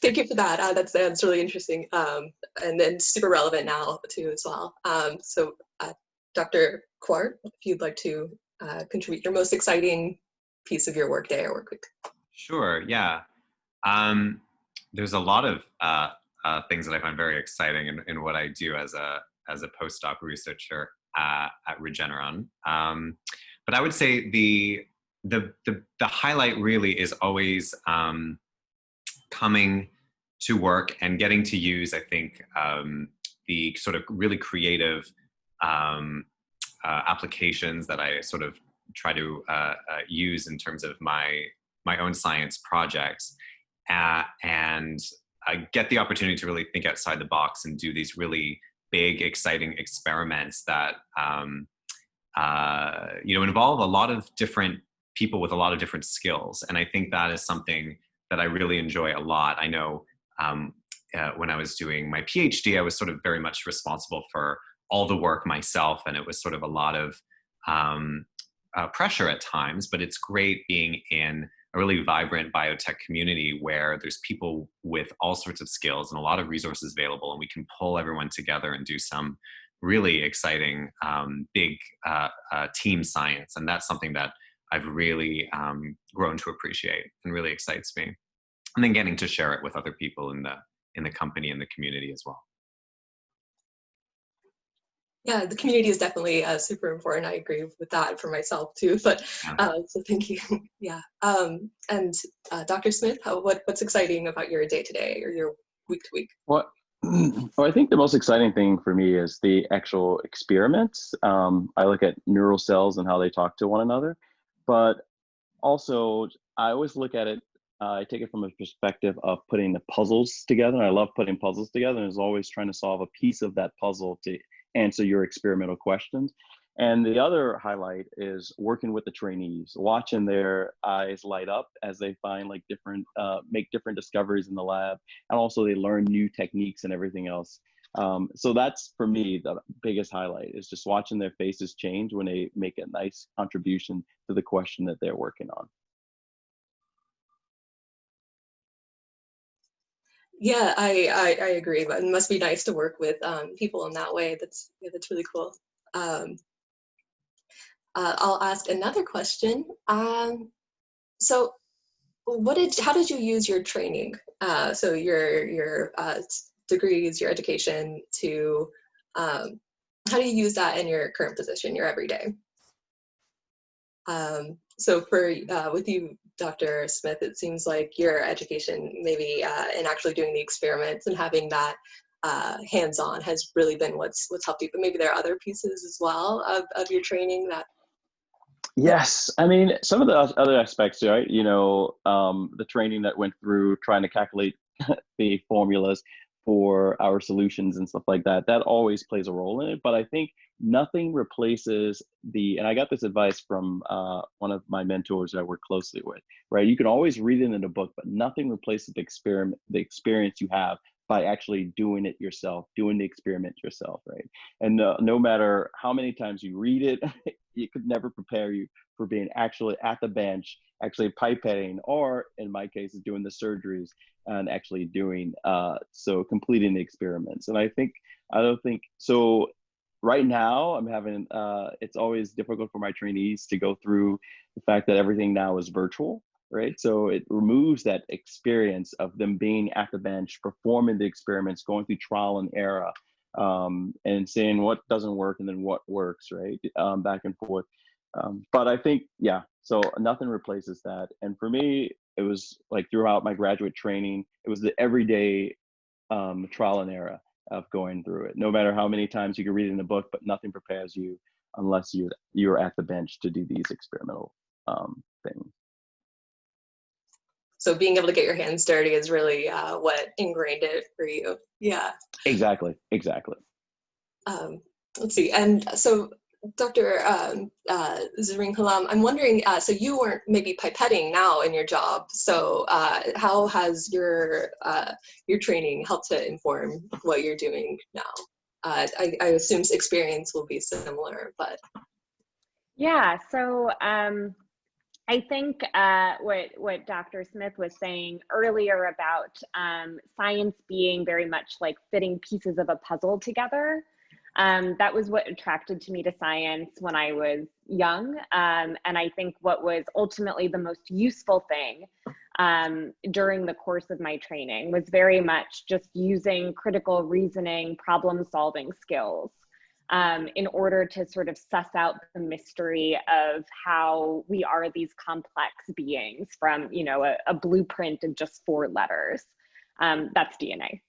Thank you for that. That's really interesting, and then super relevant now too as well. So, Dr. Kwart, if you'd like to contribute your most exciting piece of your workday or work week. Sure. Yeah. There's a lot of things that I find very exciting in what I do as a postdoc researcher at Regeneron. But I would say the highlight really is always coming to work and getting to use, I think, the sort of really creative applications that I sort of try to use in terms of my own science projects, and I get the opportunity to really think outside the box and do these really big, exciting experiments that involve a lot of different people with a lot of different skills. And I think that is something that I really enjoy a lot. I know when I was doing my PhD, I was sort of very much responsible for all the work myself, and it was sort of a lot of pressure at times, but it's great being in a really vibrant biotech community where there's people with all sorts of skills and a lot of resources available, and we can pull everyone together and do some really exciting big team science. And that's something that I've really grown to appreciate and really excites me. And then getting to share it with other people in the company and the community as well. Yeah, the community is definitely super important. I agree with that for myself too. But so thank you. Yeah, and Dr. Smith, what's exciting about your day to day or your week to week? Well, I think the most exciting thing for me is the actual experiments. I look at neural cells and how they talk to one another, but also I always look at it. I take it from a perspective of putting the puzzles together. I love putting puzzles together, and is always trying to solve a piece of that puzzle to answer your experimental questions. And the other highlight is working with the trainees, watching their eyes light up as they find like different, make different discoveries in the lab. And also they learn new techniques and everything else. So that's, for me, the biggest highlight is just watching their faces change when they make a nice contribution to the question that they're working on. Yeah, I agree. But it must be nice to work with people in that way. That's really cool. I'll ask another question. So, how did you use your training? So your degrees, your education to how do you use that in your current position, your everyday? So with you, Dr. Smith, it seems like your education, maybe in actually doing the experiments and having that hands-on, has really been what's helped you. But maybe there are other pieces as well of your training that. Yes, I mean, some of the other aspects, right? The training that went through trying to calculate the formulas for our solutions and stuff like that, that always plays a role in it. But I think nothing replaces and I got this advice from one of my mentors that I work closely with, right? You can always read it in a book, but nothing replaces the experience you have by actually doing it yourself, doing the experiment yourself, right? And no matter how many times you read it, it could never prepare you for being actually at the bench, actually pipetting, or in my case, is doing the surgeries and actually doing, completing the experiments. And I don't think, so right now I'm having, it's always difficult for my trainees to go through the fact that everything now is virtual, right? So it removes that experience of them being at the bench, performing the experiments, going through trial and error, and seeing what doesn't work and then what works, right? Back and forth. But I think, yeah, so nothing replaces that. And for me, it was like throughout my graduate training, it was the everyday trial and error of going through it. No matter how many times you can read it in a book, but nothing prepares you unless you're at the bench to do these experimental things. So being able to get your hands dirty is really what ingrained it for you. Yeah. Exactly. Let's see. And so Dr. Zaringhalam, I'm wondering, so you weren't maybe pipetting now in your job. So how has your training helped to inform what you're doing now? I assume experience will be similar, but. Yeah, so I think what Dr. Smith was saying earlier about science being very much like fitting pieces of a puzzle together, that was what attracted to me to science when I was young. And I think what was ultimately the most useful thing during the course of my training was very much just using critical reasoning, problem solving skills in order to sort of suss out the mystery of how we are these complex beings from, you know, a blueprint of just 4 letters. That's DNA.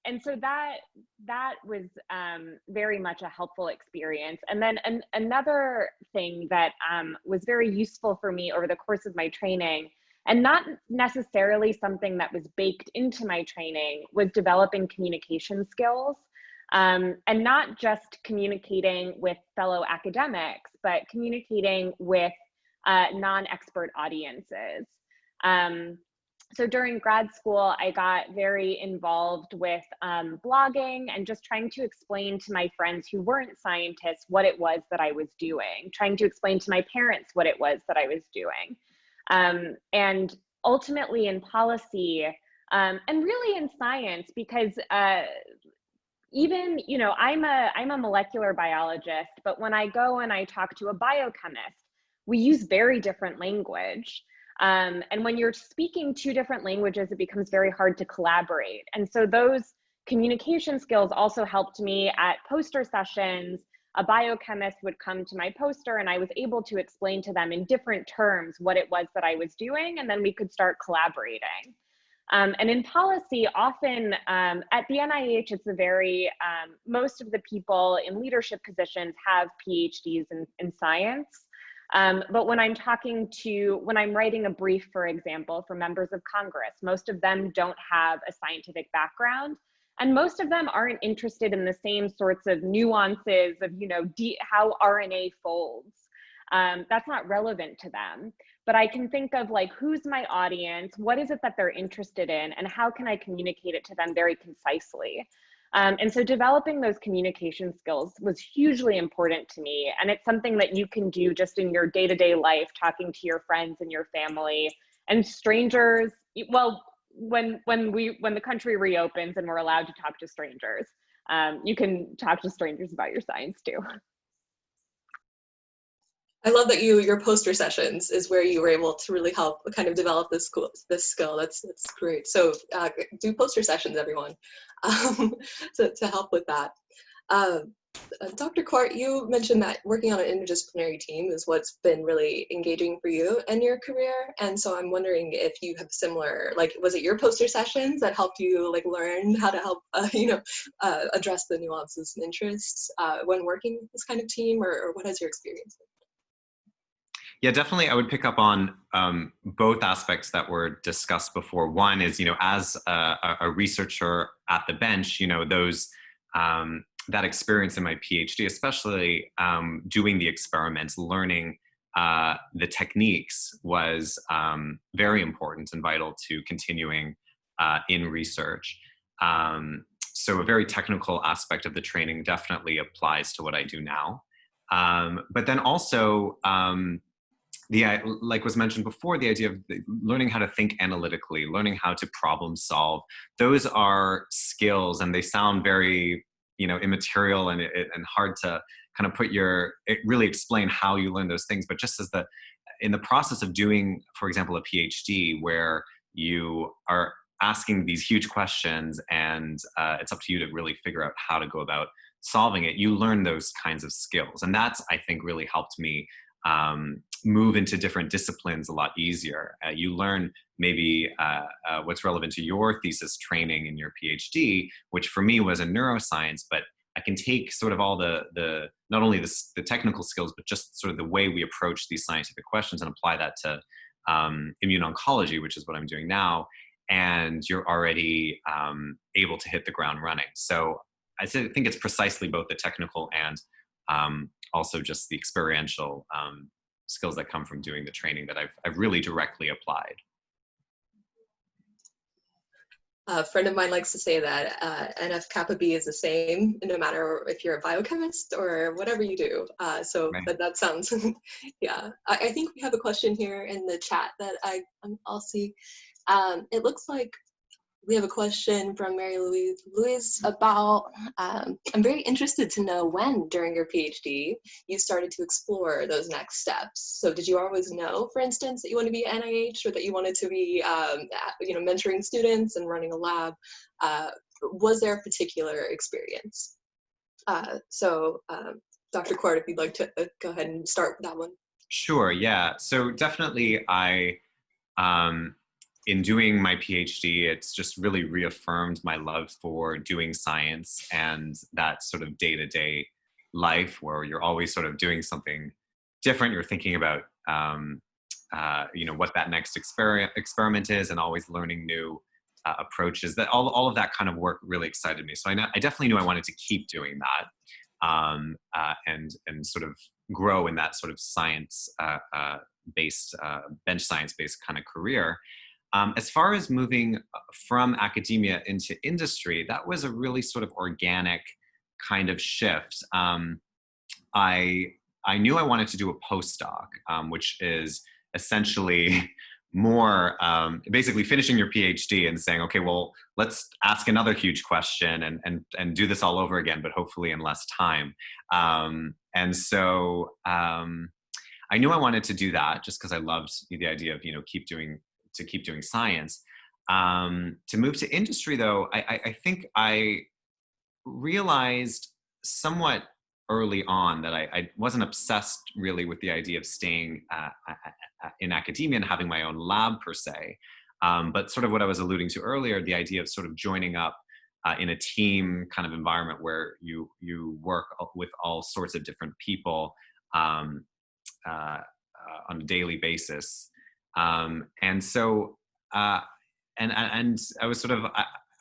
And so that was very much a helpful experience. And then another thing that was very useful for me over the course of my training, and not necessarily something that was baked into my training, was developing communication skills. And not just communicating with fellow academics, but communicating with non-expert audiences. So during grad school, I got very involved with blogging and just trying to explain to my friends who weren't scientists what it was that I was doing, trying to explain to my parents what it was that I was doing. And ultimately in policy, and really in science, because even, you know, I'm a molecular biologist, but when I go and I talk to a biochemist, we use very different language. And when you're speaking 2 different languages, it becomes very hard to collaborate. And so those communication skills also helped me at poster sessions. A biochemist would come to my poster and I was able to explain to them in different terms what it was that I was doing, and then we could start collaborating. And in policy, often at the NIH, it's a very, most of the people in leadership positions have PhDs in science. But when I'm writing a brief, for example, for members of Congress, most of them don't have a scientific background. And most of them aren't interested in the same sorts of nuances of, you know, how RNA folds. That's not relevant to them. But I can think of like, who's my audience? What is it that they're interested in? And how can I communicate it to them very concisely? And so developing those communication skills was hugely important to me. And it's something that you can do just in your day-to-day life, talking to your friends and your family and strangers. Well, when the country reopens and we're allowed to talk to strangers, you can talk to strangers about your science too. I love that your poster sessions is where you were able to really help kind of develop this skill. That's great. So do poster sessions, everyone, to help with that. Dr. Kwart, you mentioned that working on an interdisciplinary team is what's been really engaging for you in your career. And so I'm wondering if you have similar, like, was it your poster sessions that helped you like learn how to help, address the nuances and interests when working with this kind of team, or what has your experience been? Yeah, definitely. I would pick up on both aspects that were discussed before. One is, you know, as a researcher at the bench, you know, those that experience in my PhD, especially doing the experiments, learning the techniques was very important and vital to continuing in research. So a very technical aspect of the training definitely applies to what I do now. But then also, like was mentioned before, the idea of learning how to think analytically, learning how to problem solve, those are skills, and they sound very, you know, immaterial and hard to kind of really explain how you learn those things. But just as in the process of doing, for example, a PhD, where you are asking these huge questions and it's up to you to really figure out how to go about solving it, you learn those kinds of skills. And that's, I think, really helped me move into different disciplines a lot easier. You learn maybe what's relevant to your thesis training in your PhD, which for me was in neuroscience, but I can take sort of all the not only the technical skills, but just sort of the way we approach these scientific questions and apply that to immune oncology, which is what I'm doing now. And you're already able to hit the ground running. So I think it's precisely both the technical and also just the experiential skills that come from doing the training that I've really directly applied. A friend of mine likes to say that NF kappa B is the same no matter if you're a biochemist or whatever you do. Right. But that sounds, yeah. I think we have a question here in the chat that I'll see. It looks like we have a question from Mary Louise about, I'm very interested to know when during your PhD you started to explore those next steps. So did you always know, for instance, that you want to be at NIH or that you wanted to be, mentoring students and running a lab? Was there a particular experience? Dr. Kwart, if you'd like to go ahead and start with that one. Sure, yeah. So definitely in doing my PhD, it's just really reaffirmed my love for doing science and that sort of day-to-day life where you're always sort of doing something different. You're thinking about, what that next experiment is, and always learning new approaches. That all of that kind of work really excited me. So I definitely knew I wanted to keep doing that and sort of grow in that sort of science based, bench science based kind of career. As far as moving from academia into industry, that was a really sort of organic kind of shift. I knew I wanted to do a postdoc, which is essentially more basically finishing your PhD and saying, okay, well, let's ask another huge question and do this all over again, but hopefully in less time. And so I knew I wanted to do that just because I loved the idea of keep doing science. To move to industry, though, I think I realized somewhat early on that I wasn't obsessed really with the idea of staying in academia and having my own lab per se, but sort of what I was alluding to earlier, the idea of sort of joining up in a team kind of environment where you work with all sorts of different people on a daily basis. And so, and I was sort of,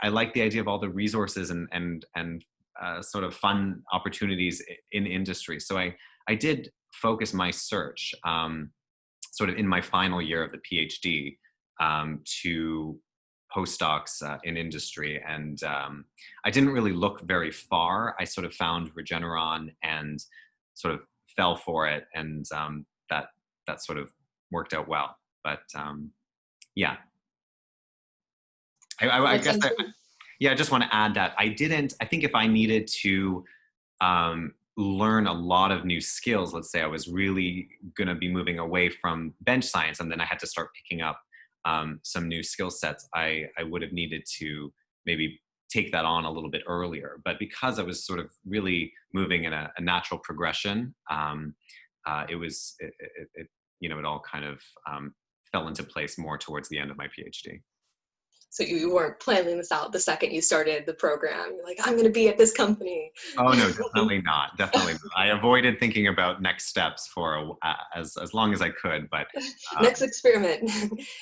I like the idea of all the resources and sort of fun opportunities in industry. So I did focus my search sort of in my final year of the PhD to postdocs in industry. And I didn't really look very far. I sort of found Regeneron and sort of fell for it. And that sort of worked out well. But yeah, I guess I just want to add that I think if I needed to learn a lot of new skills, let's say I was really going to be moving away from bench science and then I had to start picking up some new skill sets, I would have needed to maybe take that on a little bit earlier. But because I was sort of really moving in a natural progression, it all kind of fell into place more towards the end of my PhD. So you weren't planning this out the second you started the program. You're like, I'm going to be at this company. Oh no, definitely not. Definitely not. I avoided thinking about next steps for as long as I could. But next experiment.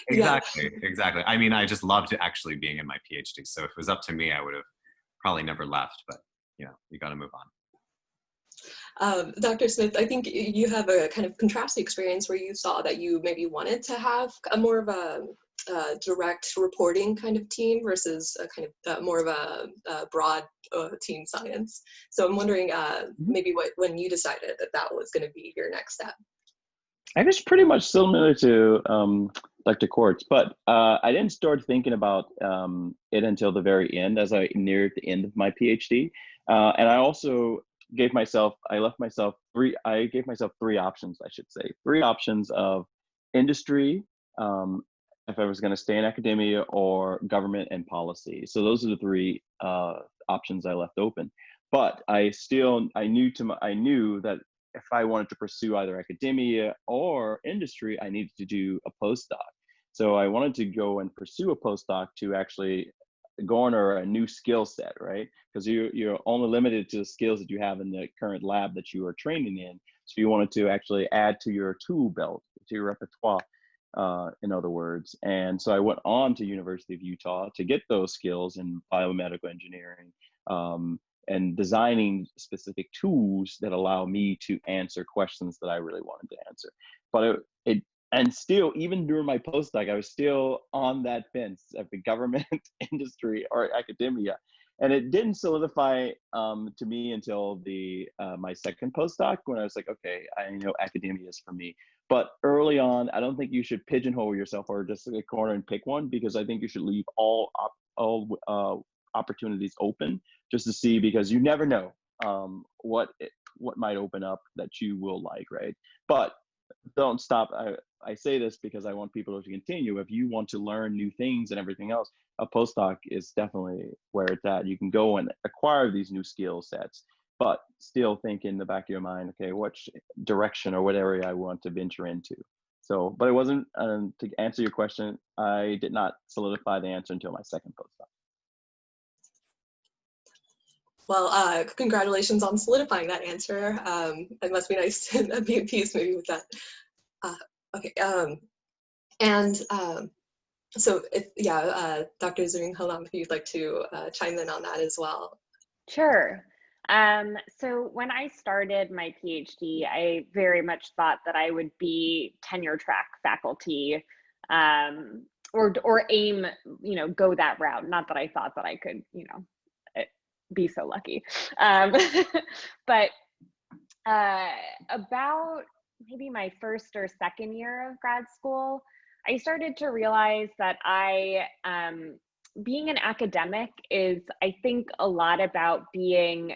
Exactly. I mean, I just loved actually being in my PhD. So if it was up to me, I would have probably never left. But you got to move on. Dr. Smith, I think you have a kind of contrasting experience where you saw that you maybe wanted to have a more of a direct reporting kind of team versus a kind of more of a broad team science. So I'm wondering maybe when you decided that was going to be your next step. I guess pretty much similar to Dr. Kwart's, but I didn't start thinking about it until the very end, as I neared the end of my PhD. And I also gave myself three options, I should say. 3 options of industry, if I was going to stay in academia, or government and policy. So those are the 3 options I left open. But I knew that if I wanted to pursue either academia or industry, I needed to do a postdoc. So I wanted to go and pursue a postdoc to actually garner a new skill set, right? Because you're only limited to the skills that you have in the current lab that you are training in. So you wanted to actually add to your tool belt, to your repertoire, in other words. And so I went on to University of Utah to get those skills in biomedical engineering and designing specific tools that allow me to answer questions that I really wanted to answer. But And still, even during my postdoc, I was still on that fence of the government, industry, or academia. And it didn't solidify to me until my second postdoc, when I was like, okay, I know academia is for me. But early on, I don't think you should pigeonhole yourself or just a corner and pick one, because I think you should leave all opportunities open just to see, because you never know what might open up that you will like, right? But don't stop. I say this because I want people to continue. If you want to learn new things and everything else, a postdoc is definitely where it's at. You can go and acquire these new skill sets, but still think in the back of your mind, okay, what direction or what area I want to venture into. So, but it wasn't, to answer your question, I did not solidify the answer until my second postdoc. Well, congratulations on solidifying that answer. It must be nice to be at peace maybe with that. Okay, so Dr. Zaringhalam, if you'd like to chime in on that as well. Sure. So when I started my PhD, I very much thought that I would be tenure track faculty, or aim, go that route. Not that I thought that I could, be so lucky. But about maybe my first or second year of grad school, I started to realize that being an academic is, I think, a lot about being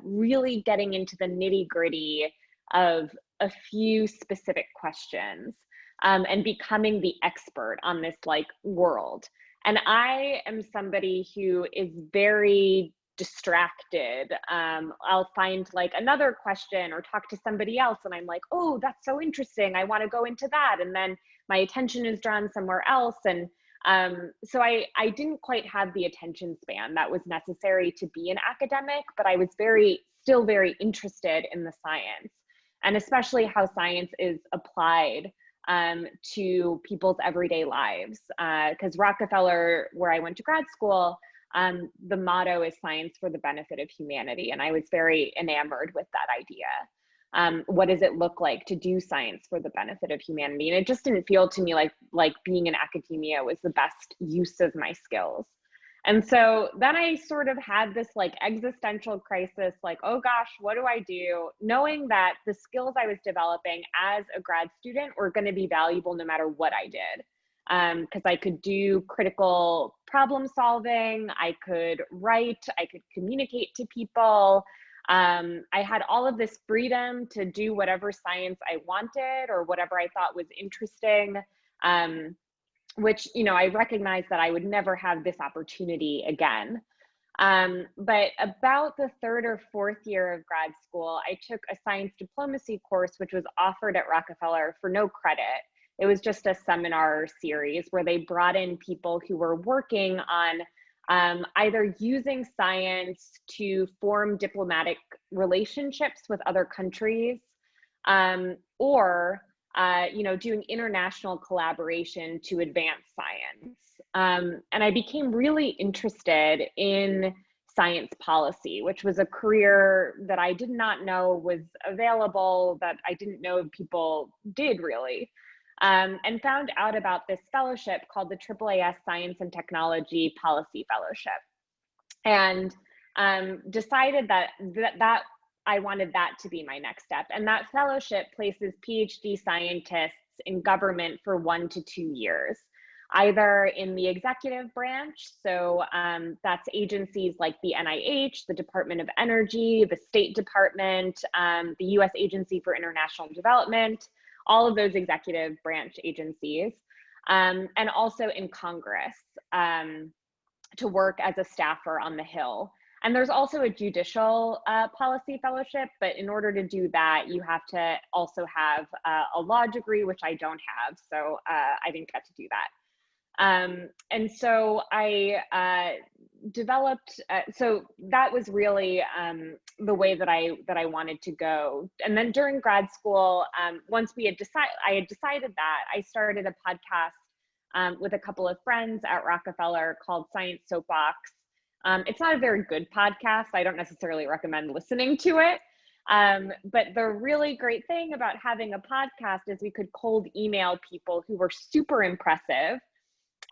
really getting into the nitty-gritty of a few specific questions, and becoming the expert on this world. And I am somebody who is very distracted. I'll find another question or talk to somebody else, and I'm like, oh, that's so interesting, I want to go into that, and then my attention is drawn somewhere else. And so I didn't quite have the attention span that was necessary to be an academic, but I was still very interested in the science, and especially how science is applied to people's everyday lives. Because Rockefeller, where I went to grad school, the motto is science for the benefit of humanity. And I was very enamored with that idea. What does it look like to do science for the benefit of humanity? And it just didn't feel to me like being in academia was the best use of my skills. And so then I sort of had this existential crisis, oh gosh, what do I do? Knowing that the skills I was developing as a grad student were going to be valuable no matter what I did. Because I could do critical problem solving, I could write, I could communicate to people. I had all of this freedom to do whatever science I wanted or whatever I thought was interesting, which, I recognized that I would never have this opportunity again. But about the third or fourth year of grad school, I took a science diplomacy course, which was offered at Rockefeller for no credit. It was just a seminar series where they brought in people who were working on either using science to form diplomatic relationships with other countries, or doing international collaboration to advance science. And I became really interested in science policy, which was a career that I did not know was available, that I didn't know people did really. And found out about this fellowship called the AAAS Science and Technology Policy Fellowship, and decided that I wanted that to be my next step. And that fellowship places PhD scientists in government for 1 to 2 years, either in the executive branch, so that's agencies like the NIH, the Department of Energy, the State Department, the US Agency for International Development, all of those executive branch agencies, and also in Congress to work as a staffer on the Hill. And there's also a judicial policy fellowship, but in order to do that, you have to also have a law degree, which I don't have, so I didn't get to do that. And so I developed, so that was really the way that I wanted to go. And then during grad school, once I had decided that, I started a podcast with a couple of friends at Rockefeller called Science Soapbox. It's not a very good podcast. I don't necessarily recommend listening to it, But the really great thing about having a podcast is we could cold email people who were super impressive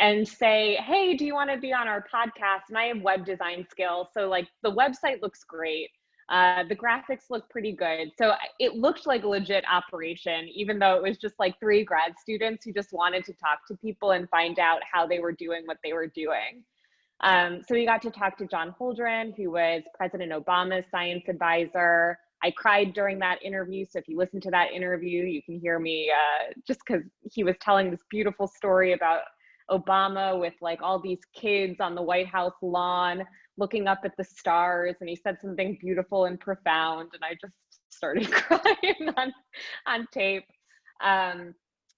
and say, hey, do you want to be on our podcast? And I have web design skills. So like the website looks great. The graphics look pretty good. So it looked like a legit operation, even though it was just like 3 grad students who just wanted to talk to people and find out how they were doing what they were doing. So we got to talk to John Holdren, who was President Obama's science advisor. I cried during that interview. So if you listen to that interview, you can hear me just because he was telling this beautiful story about Obama with like all these kids on the White House lawn looking up at the stars, and he said something beautiful and profound, and I just started crying on tape.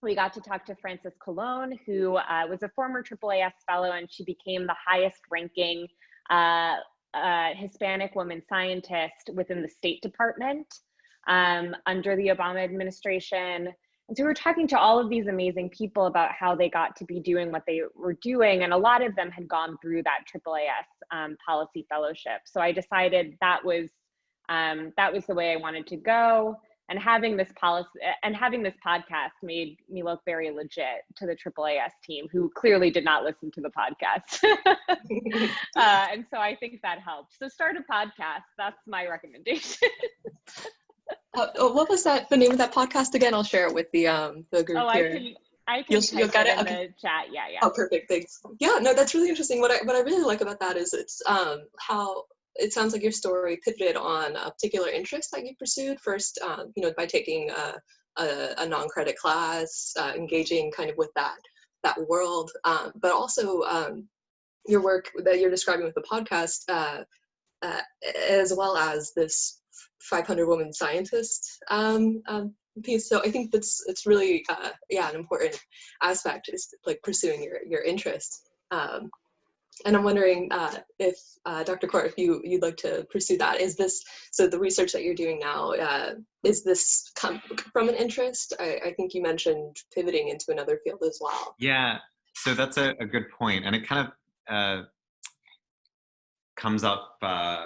We got to talk to Frances Colon, who was a former AAAS fellow, and she became the highest ranking Hispanic woman scientist within the State Department under the Obama administration. And so we were talking to all of these amazing people about how they got to be doing what they were doing. And a lot of them had gone through that AAAS policy fellowship. So I decided that was the way I wanted to go. And having this podcast made me look very legit to the AAAS team, who clearly did not listen to the podcast. And so I think that helped. So start a podcast. That's my recommendation. What was the name of that podcast again? I'll share it with the group here. I can you'll get it in the chat. Yeah. Oh, perfect. Thanks. Yeah, no, that's really interesting. What I really like about that is it's how it sounds like your story pivoted on a particular interest that you pursued first, by taking a non-credit class, engaging kind of with that world, but also your work that you're describing with the podcast, as well as this 500 woman scientist piece. So I think it's really an important aspect is like pursuing your interests. And I'm wondering if Dr. Kwart, if you'd like to pursue that. Is this, so the research that you're doing now, is this come from an interest? I think you mentioned pivoting into another field as well. Yeah, so that's a good point. And it kind of comes up,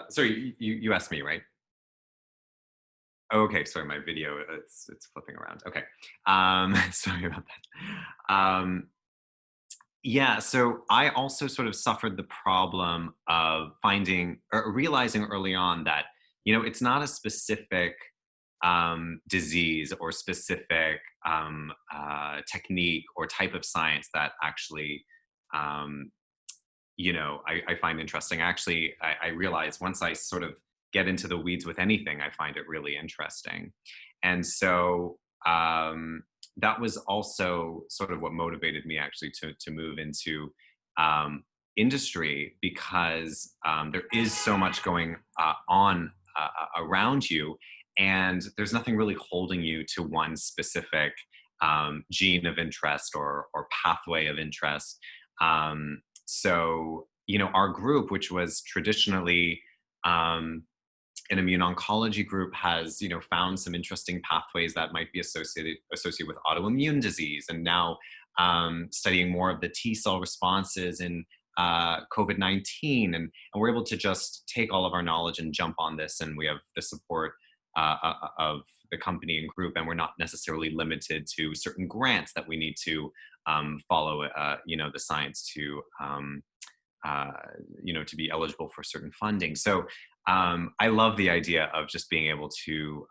sorry, you asked me, right? Oh, okay, sorry, my video, it's flipping around. Okay, sorry about that. Yeah, so I also sort of suffered the problem of realizing early on that, it's not a specific disease or specific technique or type of science that actually, I find interesting. Actually, I realized once I sort of get into the weeds with anything, I find it really interesting. And so that was also sort of what motivated me actually to move into industry, because there is so much going on around you, and there's nothing really holding you to one specific gene of interest or pathway of interest. So, our group, which was traditionally an immune oncology group, has found some interesting pathways that might be associated with autoimmune disease, and now studying more of the T cell responses in COVID-19, and we're able to just take all of our knowledge and jump on this, and we have the support of the company and group, and we're not necessarily limited to certain grants that we need to follow the science to to be eligible for certain funding. So I love the idea of just being able to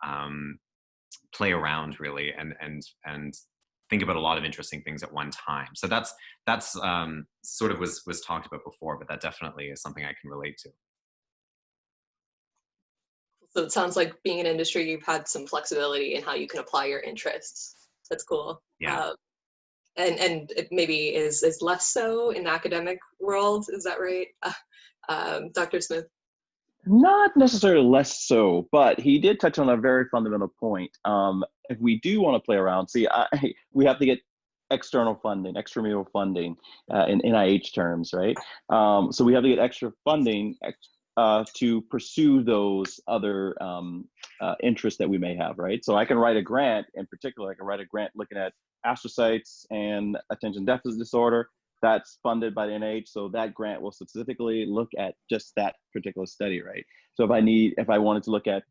play around really and think about a lot of interesting things at one time. So that's sort of was talked about before, but that definitely is something I can relate to. So it sounds like being in industry, you've had some flexibility in how you can apply your interests. That's cool. Yeah. And it maybe is less so in the academic world. Is that right? Dr. Smith? Not necessarily less so, but he did touch on a very fundamental point. If we do want to play around, we have to get external funding, extramural funding in NIH terms, right? So we have to get extra funding to pursue those other interests that we may have, right? So I can write a grant, in particular, I can write a grant looking at astrocytes and attention deficit disorder. That's funded by the NIH, so that grant will specifically look at just that particular study, right? So if I wanted to look at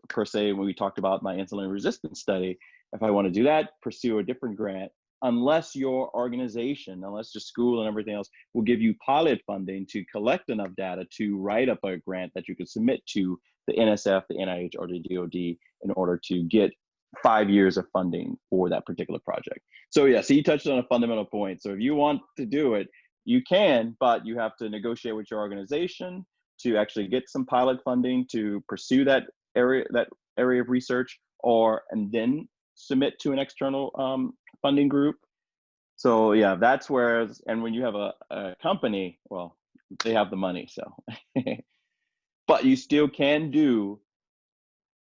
per se, when we talked about my insulin resistance study, if I want to do that, pursue a different grant, unless your organization, unless your school and everything else will give you pilot funding to collect enough data to write up a grant that you could submit to the NSF, the NIH, or the DoD in order to get 5 years of funding for that particular project. So yeah, so you touched on a fundamental point. So if you want to do it, you can, but you have to negotiate with your organization to actually get some pilot funding to pursue that area of research, and then submit to an external funding group. So yeah, that's where, and when you have a company, well, they have the money, so. But you still can do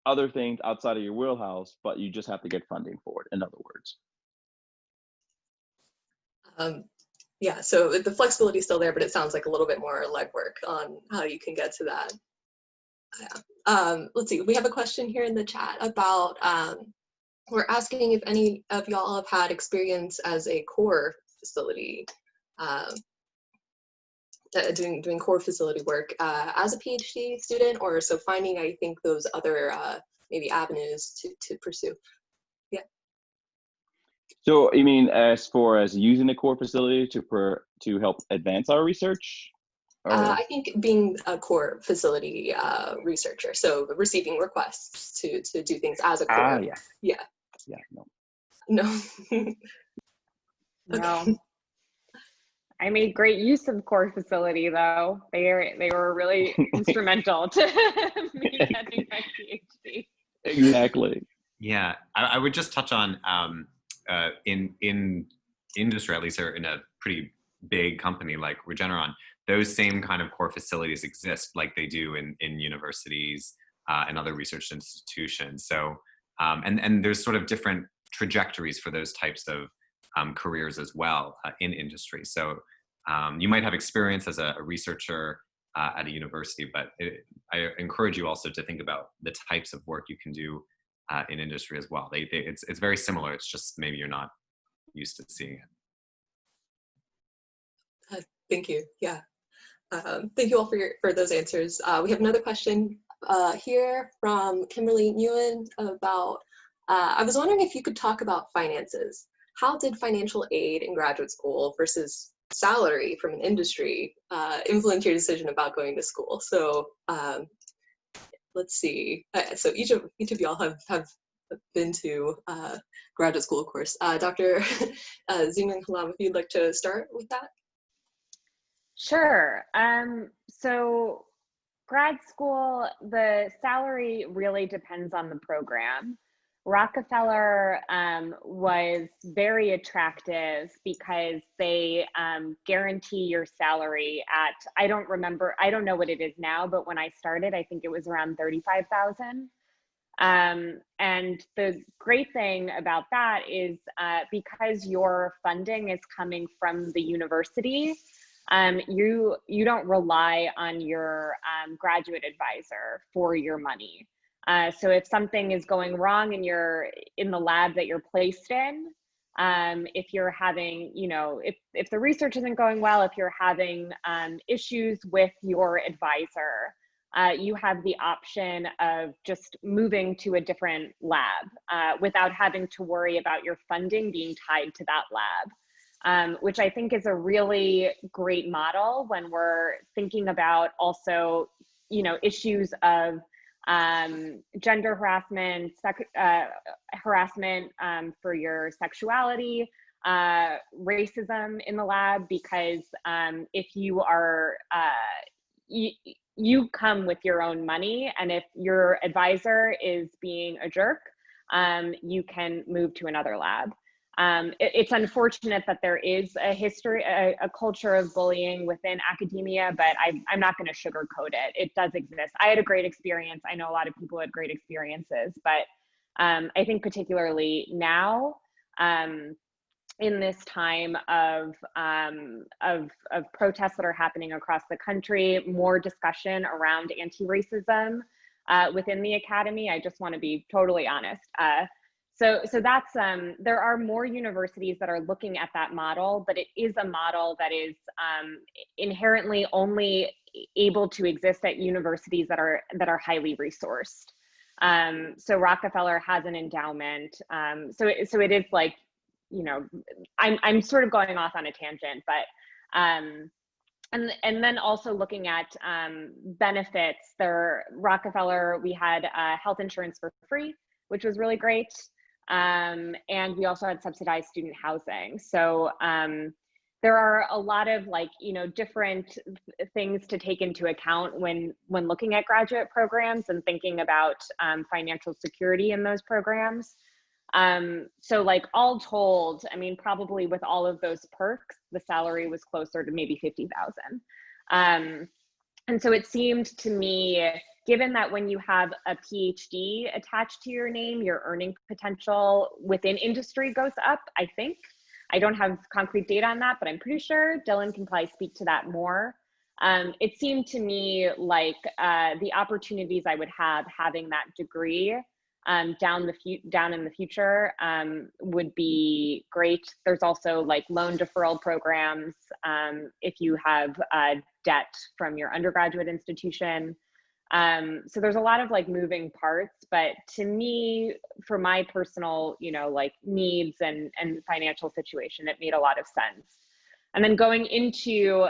other things outside of your wheelhouse, but you just have to get funding for it, in other words. Yeah, so the flexibility is still there, but it sounds like a little bit more legwork on how you can get to that. Let's see, we have a question here in the chat about, we're asking if any of y'all have had experience as a core facility, doing core facility work as a PhD student, or so finding, I think, those other maybe avenues to pursue. Yeah. So you mean as far as using the core facility to help advance our research? I think being a core facility researcher, so receiving requests to do things as a core. Yeah. Yeah. Yeah. No. No. No. I made great use of core facility though. They were really instrumental to me getting my PhD. Exactly. Yeah, I would just touch on in industry, at least, or in a pretty big company like Regeneron, those same kind of core facilities exist like they do in universities and other research institutions. So, and there's sort of different trajectories for those types of careers as well in industry. So you might have experience as a researcher at a university, but I encourage you also to think about the types of work you can do in industry as well. It's very similar. It's just maybe you're not used to seeing it. Thank you. Yeah. Thank you all for those answers. We have another question here from Kimberly Nguyen about, I was wondering if you could talk about finances. How did financial aid in graduate school versus salary from an industry influence your decision about going to school? So let's see. So each of y'all have been to graduate school, of course. Dr. Zaringhalam, if you'd like to start with that. Sure. So grad school, the salary really depends on the program. Rockefeller was very attractive because they guarantee your salary at, I don't know what it is now, but when I started, I think it was around $35,000. And the great thing about that is because your funding is coming from the university, you don't rely on your graduate advisor for your money. So if something is going wrong and you're in the lab that you're placed in, if you're having, if the research isn't going well, if you're having issues with your advisor, you have the option of just moving to a different lab without having to worry about your funding being tied to that lab, which I think is a really great model when we're thinking about also, issues of gender harassment, harassment for your sexuality, racism in the lab, because if you are, you come with your own money, and if your advisor is being a jerk, you can move to another lab. It's unfortunate that there is a culture of bullying within academia, but I'm not going to sugarcoat it. It does exist. I had a great experience. I know a lot of people had great experiences, but I think particularly now, in this time of protests that are happening across the country, more discussion around anti-racism within the academy. I just want to be totally honest. So that's, there are more universities that are looking at that model, but it is a model that is inherently only able to exist at universities that are highly resourced. So Rockefeller has an endowment. So it is like, you know, I'm sort of going off on a tangent, but and then also looking at benefits. Rockefeller, we had health insurance for free, which was really great. And we also had subsidized student housing. So there are a lot of, like, you know, different things to take into account when looking at graduate programs and thinking about financial security in those programs. So like all told, I mean, probably with all of those perks, the salary was closer to maybe 50,000. And so it seemed to me, given that when you have a PhD attached to your name, your earning potential within industry goes up, I think. I don't have concrete data on that, but I'm pretty sure Dylan can probably speak to that more. It seemed to me like the opportunities I would have having that degree down in the future would be great. There's also like loan deferral programs if you have debt from your undergraduate institution. So there's a lot of like moving parts, but to me, for my personal, you know, like needs and financial situation, it made a lot of sense. And then going into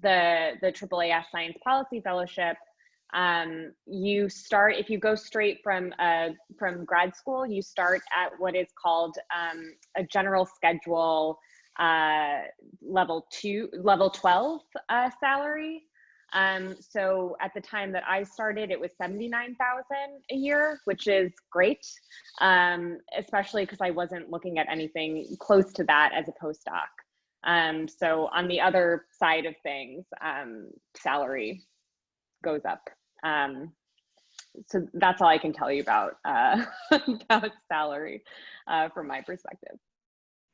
the AAAS Science Policy Fellowship, you start, if you go straight from grad school, you start at what is called a general schedule level 12 salary. So at the time that I started, it was 79,000 a year, which is great, especially because I wasn't looking at anything close to that as a postdoc. So on the other side of things, salary goes up. So that's all I can tell you about about salary from my perspective.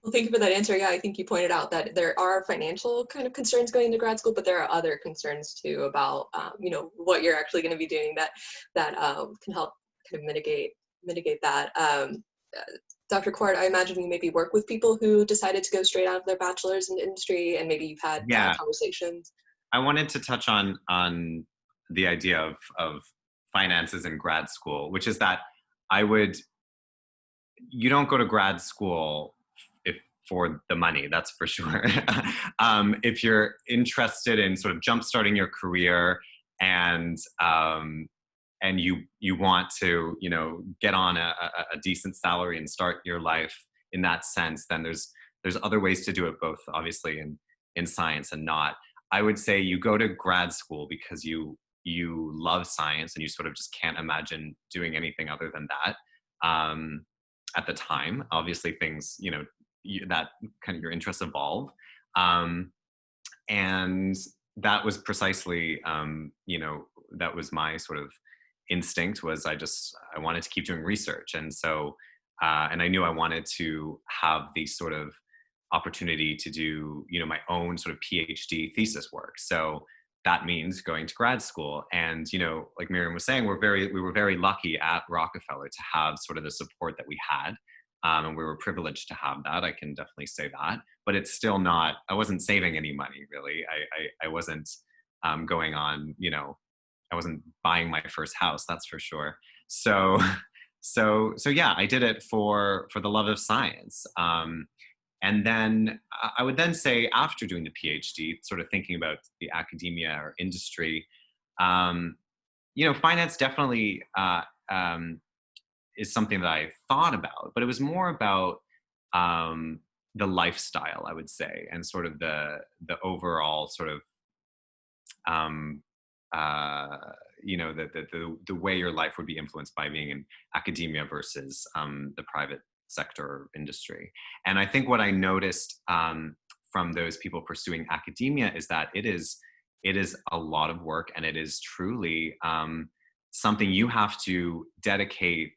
Well, thank you for that answer. Yeah, I think you pointed out that there are financial kind of concerns going into grad school, but there are other concerns too about, you know, what you're actually going to be doing that can help kind of mitigate that. Dr. Kwart, I imagine you maybe work with people who decided to go straight out of their bachelor's in industry, and maybe you've had conversations. I wanted to touch on the idea of finances in grad school, which is that you don't go to grad school for the money, that's for sure. If you're interested in sort of jumpstarting your career and you want to, you know, get on a decent salary and start your life in that sense, then there's other ways to do it, both obviously in science and not. I would say you go to grad school because you love science and you sort of just can't imagine doing anything other than that. At the time, obviously things, you know, that kind of your interests evolve. And that was precisely, you know, that was my sort of instinct, was I wanted to keep doing research. And so, and I knew I wanted to have the sort of opportunity to do, you know, my own sort of PhD thesis work. So that means going to grad school. And, you know, like Maryam was saying, we were very lucky at Rockefeller to have sort of the support that we had. And we were privileged to have that. I can definitely say that, but it's still not, I wasn't saving any money really. I wasn't going on, you know, I wasn't buying my first house, that's for sure. So yeah, I did it for the love of science. And then I would then say, after doing the PhD, sort of thinking about the academia or industry, you know, finance definitely is something that I thought about, but it was more about the lifestyle, I would say, and sort of the overall sort of, you know, the way your life would be influenced by being in academia versus the private sector or industry. And I think what I noticed from those people pursuing academia is that it is a lot of work, and it is truly something you have to dedicate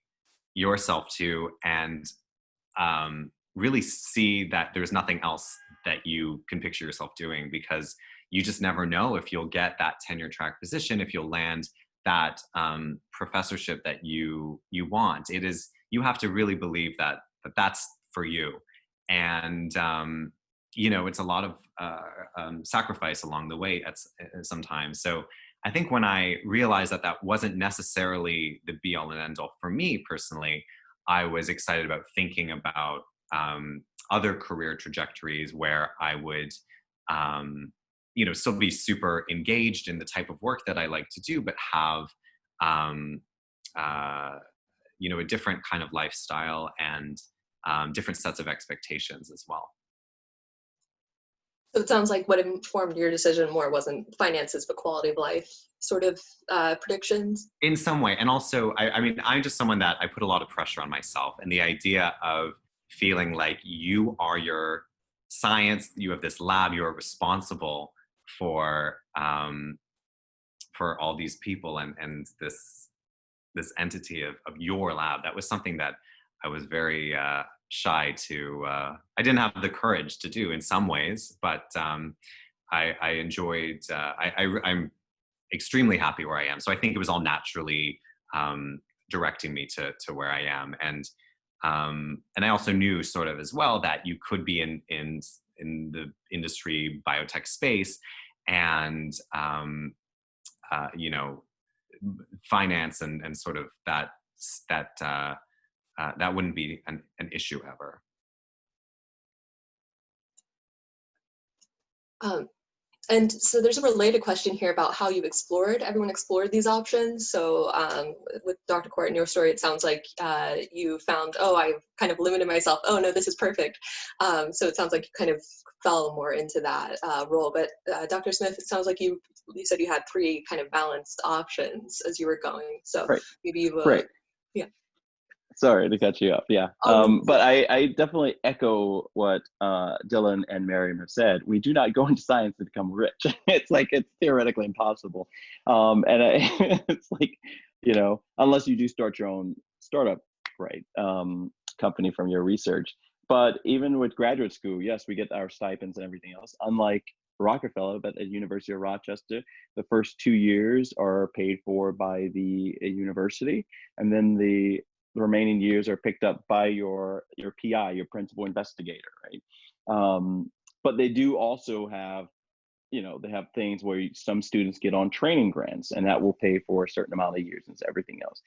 yourself to, and really see that there's nothing else that you can picture yourself doing, because you just never know if you'll get that tenure track position, if you'll land that professorship that you want. It is, you have to really believe that that's for you. And you know, it's a lot of sacrifice along the way sometimes. So I think when I realized that that wasn't necessarily the be all and end all for me personally, I was excited about thinking about other career trajectories where I would, still be super engaged in the type of work that I like to do, but have, um, a different kind of lifestyle and different sets of expectations as well. So it sounds like what informed your decision more wasn't finances, but quality of life sort of predictions. In some way. And also, I mean, I'm just someone that I put a lot of pressure on myself. And the idea of feeling like you are your science, you have this lab, you are responsible for all these people and this entity of your lab, that was something that I was very shy to, I didn't have the courage to do in some ways, but I enjoyed, I'm extremely happy where I am. So I think it was all naturally directing me to where I am. And I also knew sort of as well that you could be in the industry biotech space and, finance and sort of that wouldn't be an issue ever. And so there's a related question here about how everyone explored these options. So with Dr. Kwart, in your story, it sounds like you found, I kind of limited myself. Oh no, this is perfect. So it sounds like you kind of fell more into that role. But Dr. Smith, it sounds like you said you had 3 kind of balanced options as you were going. So right. maybe you will. Right. Yeah. Sorry to cut you up. Yeah. But I definitely echo what Dylan and Maryam have said. We do not go into science to become rich. It's theoretically impossible. It's like, unless you do start your own startup, right? Company from your research. But even with graduate school, yes, we get our stipends and everything else. Unlike Rockefeller, but at University of Rochester, the first 2 years are paid for by the university, and then the remaining years are picked up by your PI, your principal investigator, right? But they do also have, they have things where some students get on training grants, and that will pay for a certain amount of years and everything else.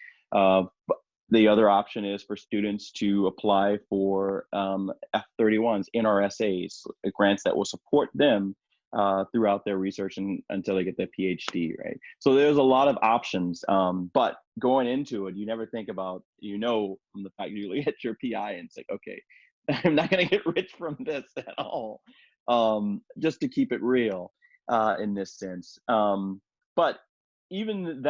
But the other option is for students to apply for F31s, NRSAs, grants that will support them throughout their research until they get their PhD, right? So there's a lot of options, but going into it, you never think about, from the fact you look at your PI and it's like, okay, I'm not going to get rich from this at all, just to keep it real in this sense. But even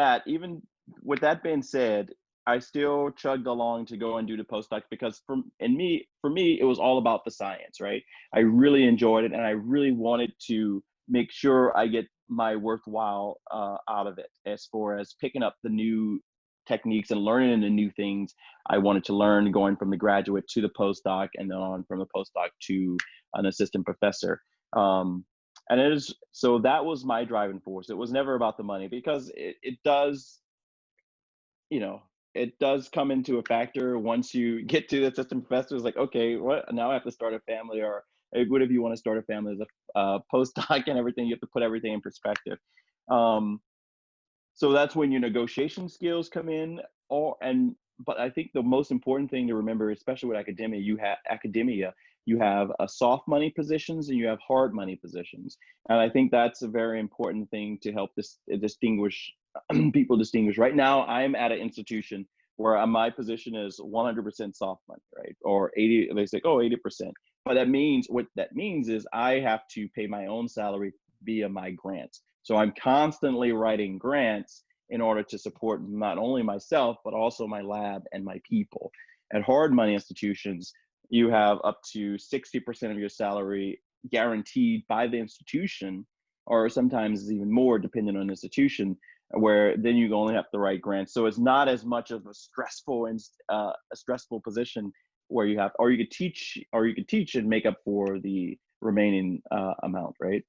with that being said, I still chugged along to go and do the postdocs because for me, it was all about the science, right? I really enjoyed it, and I really wanted to make sure I get my worthwhile out of it, as far as picking up the new techniques and learning the new things I wanted to learn, going from the graduate to the postdoc, and then on from the postdoc to an assistant professor. So that was my driving force. It was never about the money, because it does, it does come into a factor once you get to the assistant professor. It's like, okay, what now? I have to start a family, or what if you want to start a family as a postdoc and everything? You have to put everything in perspective. So that's when your negotiation skills come in. But I think the most important thing to remember, especially with academia, you have a soft money positions and you have hard money positions. And I think that's a very important thing to help distinguish people distinguish. Right now, I'm at an institution where my position is 100% soft money, right? Or 80, they say, 80%. But what that means is I have to pay my own salary via my grants. So I'm constantly writing grants in order to support not only myself, but also my lab and my people. At hard money institutions, you have up to 60% of your salary guaranteed by the institution, or sometimes even more depending on the institution, where then you only have to write grants. So it's not as much of a stressful position where you have, or you could teach and make up for the remaining amount, right?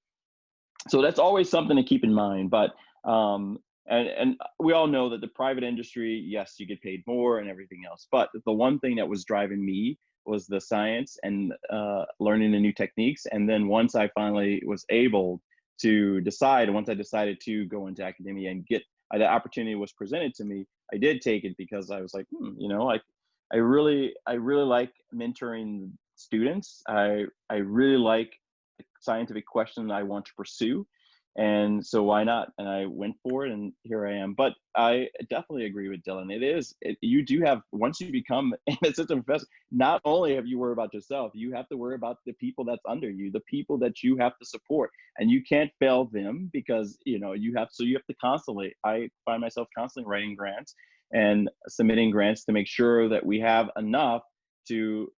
So that's always something to keep in mind. But and we all know that the private industry, yes, you get paid more and everything else. But the one thing that was driving me was the science and learning the new techniques. And then once I finally was able to decide. And once I decided to go into academia and get the opportunity was presented to me, I did take it because I was like, you know, I really like mentoring students. I really like scientific questions I want to pursue. And so why not? And I went for it, and here I am. But I definitely agree with Dylan. You do have, once you become an assistant professor, not only have you worry about yourself, you have to worry about the people that's under you, the people that you have to support. And you can't fail them because, you know, you have to constantly, I find myself constantly writing grants and submitting grants to make sure that we have enough to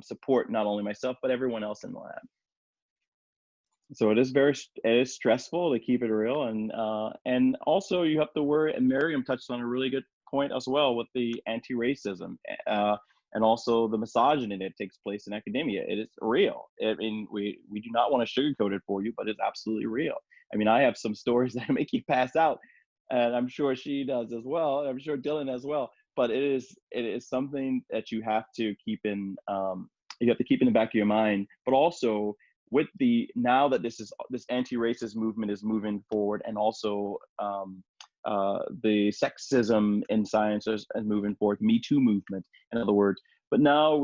support not only myself, but everyone else in the lab. So it is stressful, to keep it real, and also you have to worry. And Maryam touched on a really good point as well with the anti-racism and also the misogyny that takes place in academia. It is real. I mean, we do not want to sugarcoat it for you, but it's absolutely real. I mean, I have some stories that make you pass out, and I'm sure she does as well. And I'm sure Dylan as well. But it is something that you have to keep in the back of your mind, but also with now that this anti-racist movement is moving forward, and also the sexism in science is moving forward, Me Too movement, in other words. But now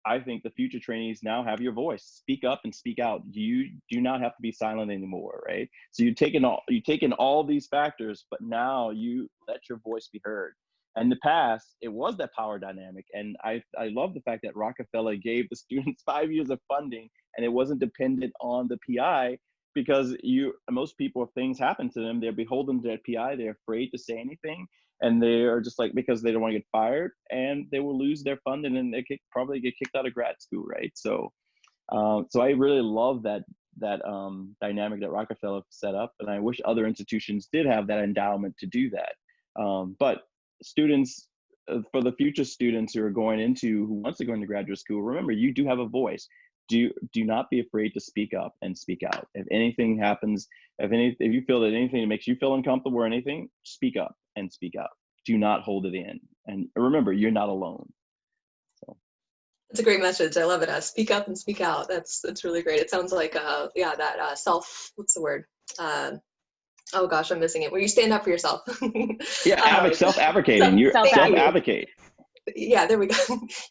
I think the future trainees now have your voice. Speak up and speak out. You do not have to be silent anymore, right? So you've taken all these factors, but now you let your voice be heard. And in the past, it was that power dynamic. And I love the fact that Rockefeller gave the students 5 years of funding, and it wasn't dependent on the PI, because most people, if things happen to them, they're beholden to that PI. They're afraid to say anything. And they are just like, because they don't want to get fired, and they will lose their funding, and they probably get kicked out of grad school, right? So I really love that dynamic that Rockefeller set up. And I wish other institutions did have that endowment to do that. But students, for the future students who wants to go into graduate school, remember, you do have a voice. Do not be afraid to speak up and speak out. If anything happens, if you feel that anything that makes you feel uncomfortable or anything, speak up and speak out. Do not hold it in. And remember, you're not alone. So that's a great message. I love it. Speak up and speak out. That's really great. It sounds like that what's the word? Oh gosh, I'm missing it. Where you stand up for yourself. Yeah, self-advocating. You self-advocate. Yeah, there we go.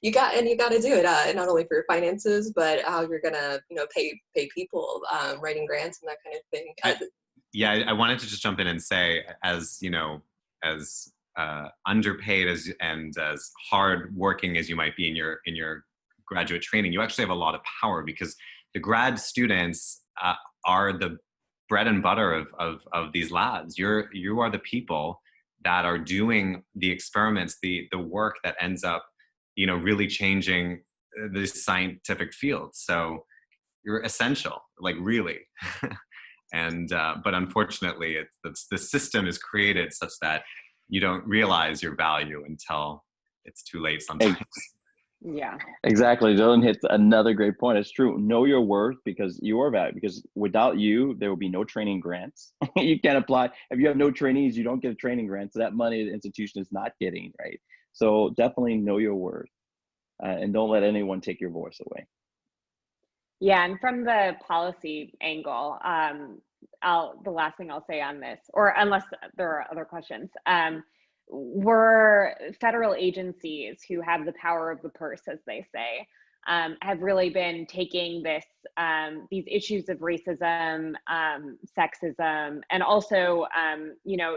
You got to do it, not only for your finances, but how you're gonna, pay people, writing grants and that kind of thing. I wanted to just jump in and say, as underpaid and as hard working as you might be in your graduate training, you actually have a lot of power, because the grad students are the bread and butter of these labs. You are the people that are doing the experiments, the work that ends up, really changing the scientific field. So you're essential, like really. And but unfortunately, the system is created such that you don't realize your value until it's too late sometimes. Yeah, exactly. Dylan hits another great point. It's true. Know your worth, because you are valued. Because without you, there will be no training grants. You can't apply. If you have no trainees, you don't get a training grant. So that money the institution is not getting, right? So definitely know your worth, and don't let anyone take your voice away. Yeah, and from the policy angle, the last thing I'll say on this, or unless there are other questions, we're federal agencies who have the power of the purse, as they say, have really been taking these issues of racism, sexism, and also,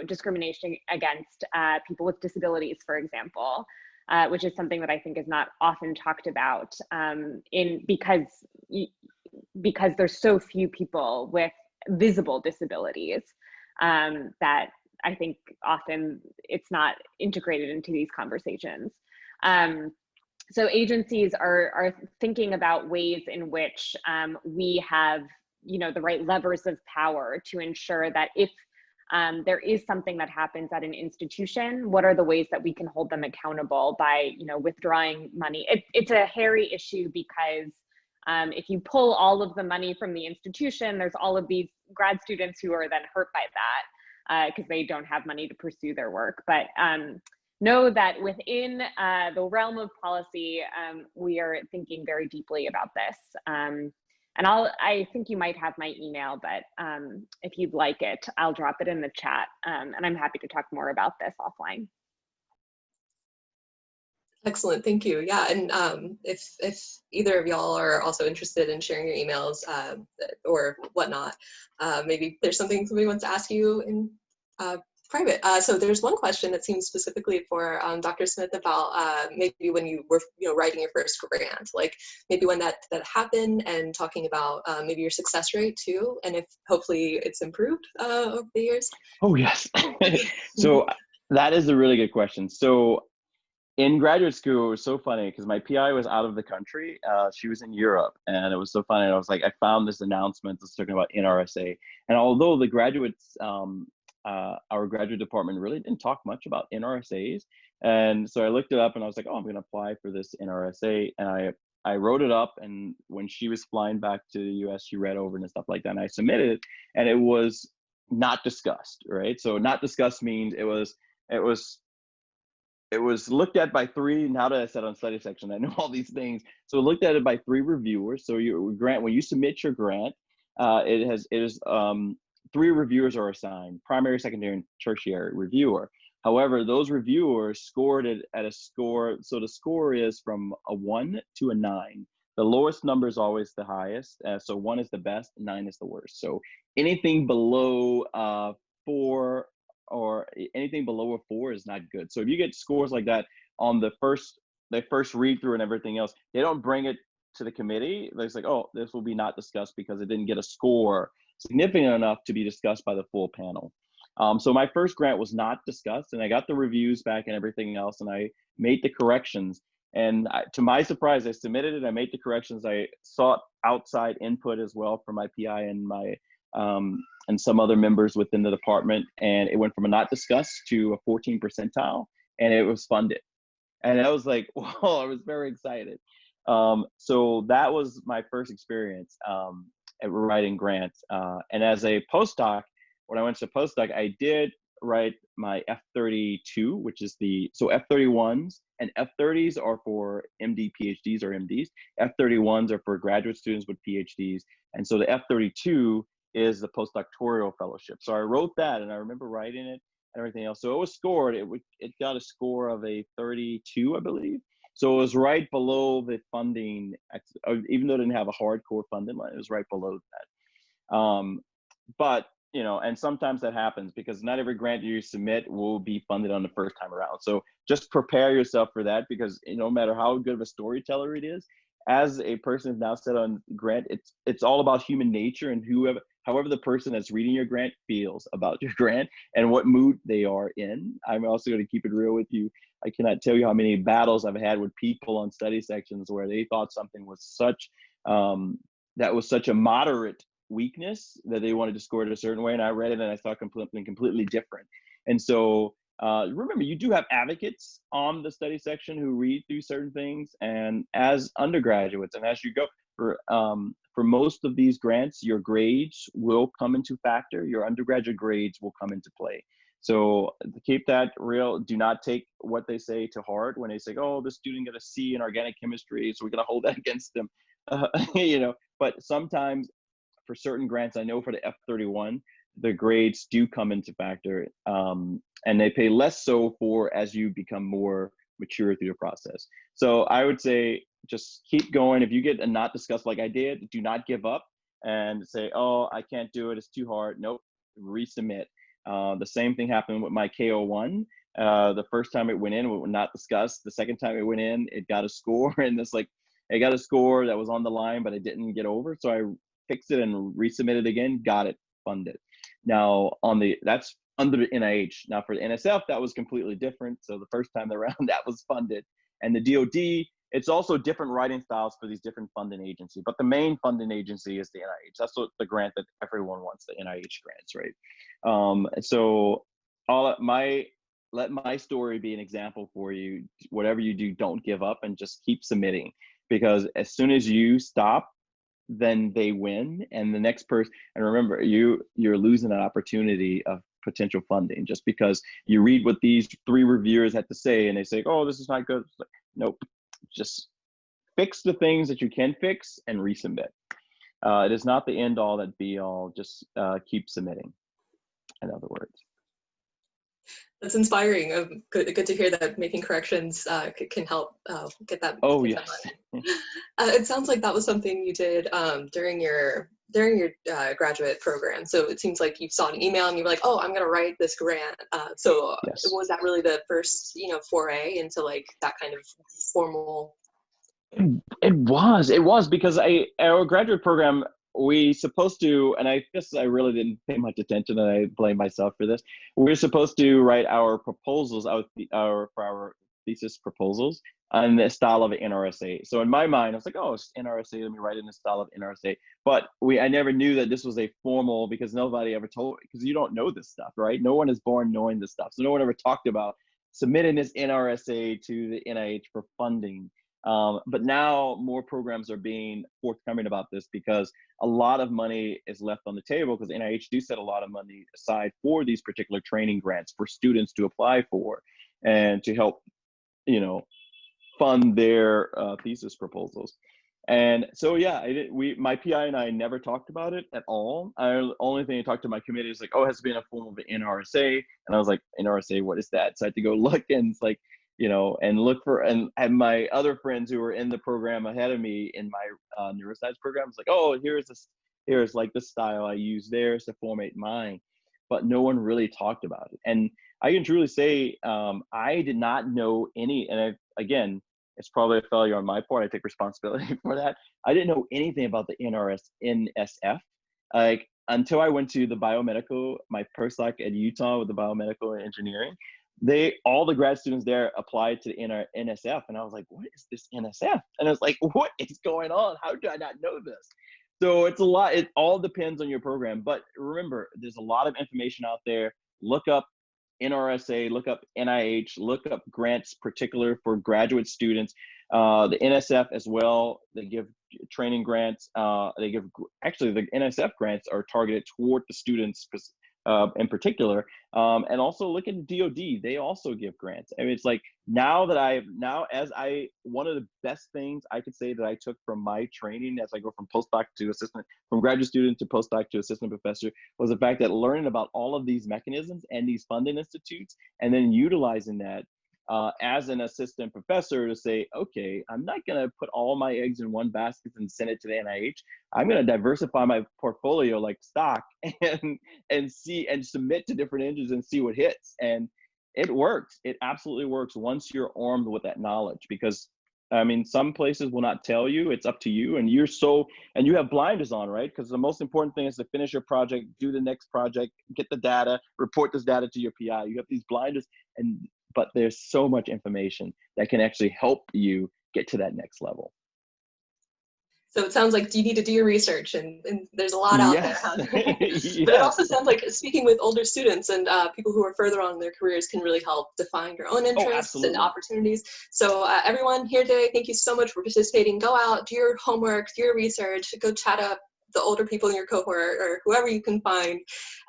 discrimination against people with disabilities, for example, which is something that I think is not often talked about, because there's so few people with visible disabilities, that I think often it's not integrated into these conversations. So agencies are thinking about ways in which we have, the right levers of power to ensure that if there is something that happens at an institution, what are the ways that we can hold them accountable by, withdrawing money? It's a hairy issue, because if you pull all of the money from the institution, there's all of these grad students who are then hurt by that, because they don't have money to pursue their work. But know that within the realm of policy, we are thinking very deeply about this. And I think you might have my email, but if you'd like it, I'll drop it in the chat. And I'm happy to talk more about this offline. Excellent, thank you. Yeah, and if either of y'all are also interested in sharing your emails or whatnot, maybe there's something somebody wants to ask you in private. So there's one question that seems specifically for Dr. Smith about maybe when you were writing your first grant, like maybe when that happened, and talking about maybe your success rate too, and if hopefully it's improved over the years. Oh yes. So that is a really good question. So in graduate school, it was so funny because my PI was out of the country. She was in Europe, and it was so funny. I was like, I found this announcement that's talking about NRSA, and although the graduates, our graduate department really didn't talk much about NRSAs, and so I looked it up, and I was like, oh, I'm going to apply for this NRSA, and I wrote it up, and when she was flying back to the U.S., she read over it and stuff like that, and I submitted it, and it was not discussed, right? So not discussed means it was looked at by three. Now that I said on study section, I know all these things. So looked at it by three reviewers. So when you submit your grant, three reviewers are assigned: primary, secondary, and tertiary reviewer. However, those reviewers scored it at a score. So the score is from a 1 to a 9. The lowest number is always the highest. So 1 is the best, 9 is the worst. So anything below 4 or anything below a 4 is not good. So if you get scores like that on the first read through and everything else, they don't bring it to the committee. It's like, oh, this will be not discussed because it didn't get a score significant enough to be discussed by the full panel. So my first grant was not discussed, and I got the reviews back and everything else, and I made the corrections. And to my surprise, I submitted it, I made the corrections, I sought outside input as well from my PI and my and some other members within the department, and it went from a not discussed to a 14 percentile, and it was funded. And I was like, whoa, I was very excited. So that was my first experience at writing grants. And as a postdoc, when I went to postdoc, I did write my F32, which is so F31s and F30s are for MD, PhDs, or MDs. F31s are for graduate students with PhDs. And so the F32 is the postdoctoral fellowship. So I wrote that, and I remember writing it and everything else. So it was scored. It got a score of a 32, I believe. So it was right below the funding, even though it didn't have a hardcore funding line, it was right below that. But and sometimes that happens because not every grant you submit will be funded on the first time around. So just prepare yourself for that, because no matter how good of a storyteller it is, as a person who's now set on grant, it's all about human nature, and however the person that's reading your grant feels about your grant and what mood they are in. I'm also going to keep it real with you. I cannot tell you how many battles I've had with people on study sections where they thought something was such a moderate weakness that they wanted to score it a certain way, and I read it and I saw something completely different. And so remember, you do have advocates on the study section who read through certain things, and as undergraduates and as you go for most of these grants, your grades will come into factor. Your undergraduate grades will come into play. So keep that real. Do not take what they say to heart when they say, oh, this student got a C in organic chemistry, so we're going to hold that against them. But sometimes for certain grants, I know for the F31, the grades do come into factor, and they pay less so for as you become more mature through the process. So I would say just keep going. If you get a not discussed like I did, do not give up and say, oh, I can't do it, it's too hard. Nope, resubmit. The same thing happened with my KO1. The first time it went in, it was not discussed. The second time it went in, it got a score, and it's like, I got a score that was on the line, but I didn't get over. So I fixed it and resubmitted again, got it funded. Now that's under the NIH. Now for the NSF, that was completely different. So the first time around, that was funded. And the DoD, it's also different writing styles for these different funding agencies. But the main funding agency is the NIH. That's what the grant that everyone wants, the NIH grants, right? So let my story be an example for you. Whatever you do, don't give up and just keep submitting. Because as soon as you stop, then they win, and the next person, and remember, you're losing an opportunity of potential funding just because you read what these three reviewers had to say and they say, oh, this is not good. Like, nope, just fix the things that you can fix and resubmit. It is not the end all that be all. Just keep submitting, in other words. That's inspiring. Good to hear that making corrections can help get that. Oh, get yes. that it sounds like that was something you did during your graduate program. So it seems like you saw an email and you were like, oh, I'm going to write this grant. So Yes. was that really the first, foray into like that kind of formal? It was because our graduate program, we supposed to, and I guess I really didn't pay much attention, and I blame myself for this. We were supposed to write our proposals for our thesis proposals in the style of an NRSA. So in my mind, I was like, oh, it's NRSA, let me write it in the style of NRSA. But I never knew that this was a formal, because nobody ever told, because you don't know this stuff, right? No one is born knowing this stuff. So no one ever talked about submitting this NRSA to the NIH for funding. But now more programs are being forthcoming about this, because a lot of money is left on the table, because NIH do set a lot of money aside for these particular training grants for students to apply for and to help, fund their thesis proposals. And so, yeah, my PI and I never talked about it at all. The only thing I talked to my committee is like, oh, it has to be in a form of an NRSA. And I was like, NRSA, what is that? So I had to go look, and it's like, and look for, and my other friends who were in the program ahead of me in my neuroscience program was like, oh, here's like the style I use there to formate mine. But no one really talked about it. And I can truly say I did not know any, and again, it's probably a failure on my part. I take responsibility for that. I didn't know anything about the NSF. Like, until I went to the biomedical, my postdoc at Utah with the biomedical engineering, all the grad students there applied to the NSF. And I was like, what is this NSF? And I was like, what is going on? How do I not know this? So it's a lot. It all depends on your program. But remember, there's a lot of information out there. Look up NRSA, look up NIH, look up grants particular for graduate students. The NSF as well, they give training grants. Actually, the NSF grants are targeted toward the students in particular. And also look at DOD, they also give grants. I mean, it's like one of the best things I could say that I took from my training as I go from postdoc to assistant, from graduate student to postdoc to assistant professor, was the fact that learning about all of these mechanisms and these funding institutes, and then utilizing that as an assistant professor to say, okay, I'm not going to put all my eggs in one basket and send it to the NIH. I'm going to diversify my portfolio like stock and see and submit to different engines and see what hits. And it works. It absolutely works once you're armed with that knowledge, because I mean, some places will not tell you. It's up to you, and you have blinders on, right? Because the most important thing is to finish your project, do the next project, get the data, report this data to your PI. You have these blinders, but there's so much information that can actually help you get to that next level. So it sounds like you need to do your research, and there's a lot out there. Yes. But it also sounds like speaking with older students and people who are further on in their careers can really help define your own interests and opportunities. So everyone here today, thank you so much for participating. Go out, do your homework, do your research, go chat up the older people in your cohort or whoever you can find.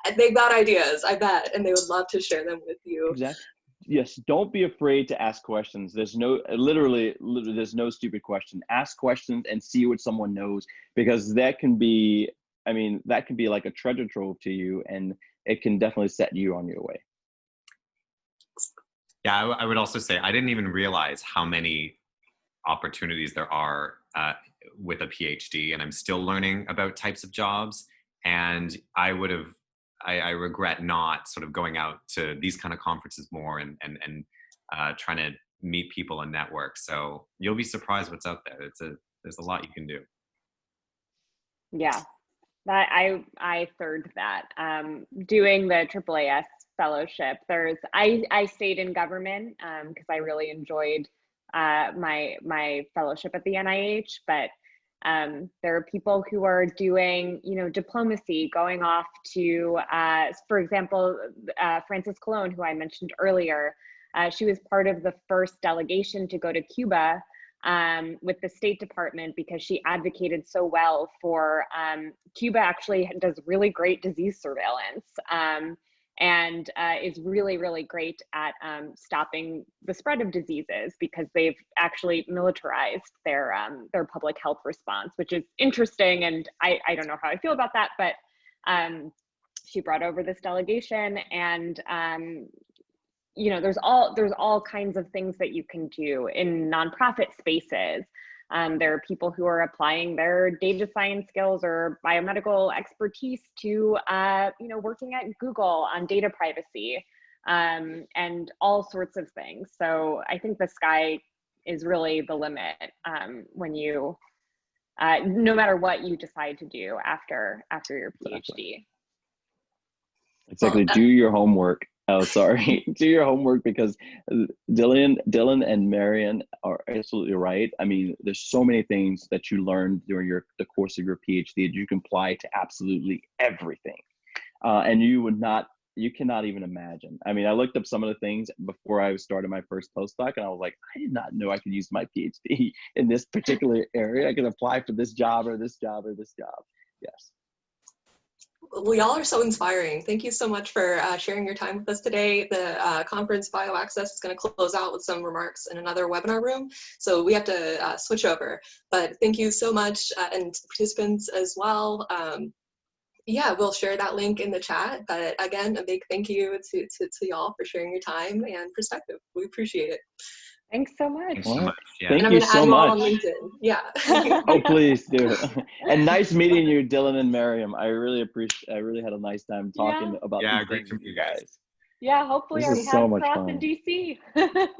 And they've got ideas, I bet, and they would love to share them with you. Exactly. Yes, don't be afraid to ask questions. There's literally, there's no stupid question. Ask questions and see what someone knows, because that can be like a treasure trove to you, and it can definitely set you on your way. Yeah, I would also say I didn't even realize how many opportunities there are with a PhD, and I'm still learning about types of jobs. And I regret not sort of going out to these kind of conferences more and trying to meet people and network. So you'll be surprised what's out there. There's a lot you can do. Yeah, that I third that. Doing the AAAS fellowship, I stayed in government because I really enjoyed my fellowship at the NIH, but there are people who are doing, diplomacy, going off to, for example, Frances Colon, who I mentioned earlier. She was part of the first delegation to go to Cuba with the State Department, because she advocated so well for Cuba. Actually does really great disease surveillance. and is really, really great at stopping the spread of diseases, because they've actually militarized their public health response, which is interesting. And I don't know how I feel about that, but she brought over this delegation, and you know, there's all kinds of things that you can do in nonprofit spaces. There are people who are applying their data science skills or biomedical expertise to, you know, working at Google on data privacy, and all sorts of things. So I think the sky is really the limit when you, no matter what you decide to do after your PhD. Exactly. Do your homework. Oh, sorry. Do your homework, because Dylan and Maryam are absolutely right. I mean, there's so many things that you learn during the course of your PhD that you can apply to absolutely everything. And you cannot even imagine. I mean, I looked up some of the things before I started my first postdoc, and I was like, I did not know I could use my PhD in this particular area. I could apply for this job or this job or this job. Yes. Well, y'all are so inspiring. Thank you so much for sharing your time with us today. The conference BioAcCES is going to close out with some remarks in another webinar room, so we have to switch over. But thank you so much, and to participants as well. Yeah, we'll share that link in the chat. But again, a big thank you to y'all for sharing your time and perspective. We appreciate it. Than's so much. Thanks so much. Yeah. Thank And I'm you going to so add you all much. on LinkedIn. Yeah. Oh, please do. And nice meeting you, Dylan and Maryam. I really had a nice time talking about these great things to with meet you you guys. guys. Yeah, hopefully This our is paths so much cross fun. in DC.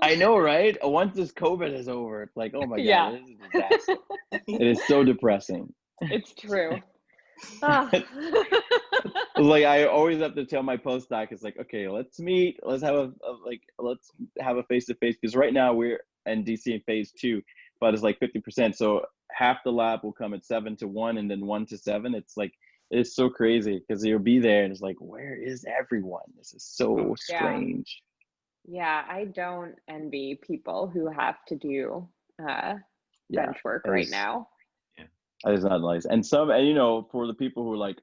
I know, right? Once this COVID is over, it's like, oh my God, Yeah. this is a disaster. It is so depressing. It's true. Ah. Like, I always have to tell my postdoc, it's like, okay, let's meet, let's have a face-to-face, because right now we're in DC in phase 2, but it's like 50%. So half the lab will come at 7 to 1 and then 1 to 7. It's like, it's so crazy, because you'll be there and it's like, where is everyone? This is so strange. Yeah, I don't envy people who have to do bench work right now. That is not nice. And you know, for the people who are like,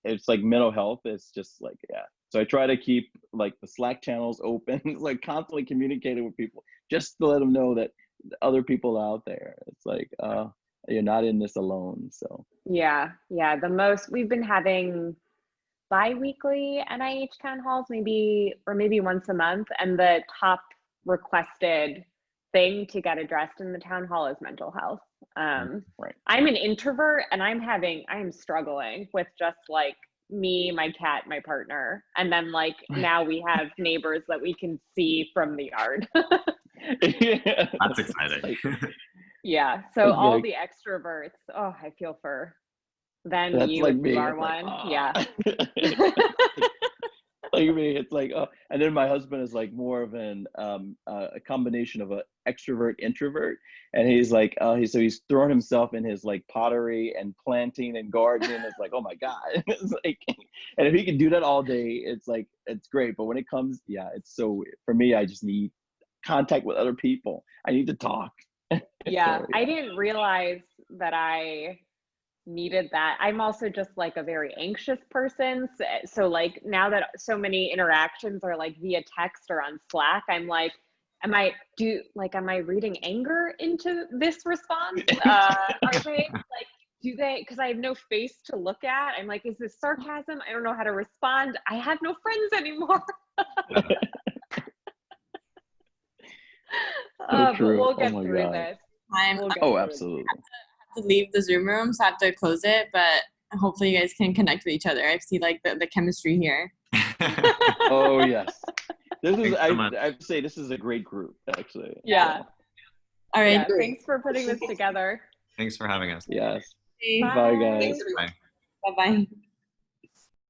it's like mental health. It's just like, yeah. So I try to keep like the Slack channels open, like constantly communicating with people, just to let them know that other people out there. It's like, you're not in this alone. So Yeah. We've been having bi-weekly NIH town halls, maybe once a month, and the top requested thing to get addressed in the town hall is mental health. right. I'm an introvert, and I am struggling with just like me, my cat, my partner, and then like now we have neighbors that we can see from the yard. Yeah. That's exciting. Yeah, so It's all like, the extroverts, oh, I feel for them. that's You, like if me. you are It's one. like, Yeah. Like me, it's like, and then my husband is like more of a combination of an extrovert introvert, and he's like, he's throwing himself in his like pottery and planting and gardening. It's like, oh my God, it's like, and if he can do that all day, it's like, it's great. But when it comes, it's so weird for me. I just need contact with other people. I need to talk. Yeah, So, I didn't realize that I needed that. I'm also just like a very anxious person. So like now that so many interactions are like via text or on Slack, I'm like, am I reading anger into this response? Are they like, because I have no face to look at. I'm like, is this sarcasm? I don't know how to respond. I have no friends anymore. But we'll get through this. Absolutely. To leave the Zoom room, so I have to close it, but hopefully you guys can connect with each other. I see like the chemistry here. Oh yes, this is I'd say this is a great group actually. Yeah. All right. Yeah, thanks for putting this together. Thanks for having us. Yes. Bye. Bye guys. Thanks, everyone. Bye bye.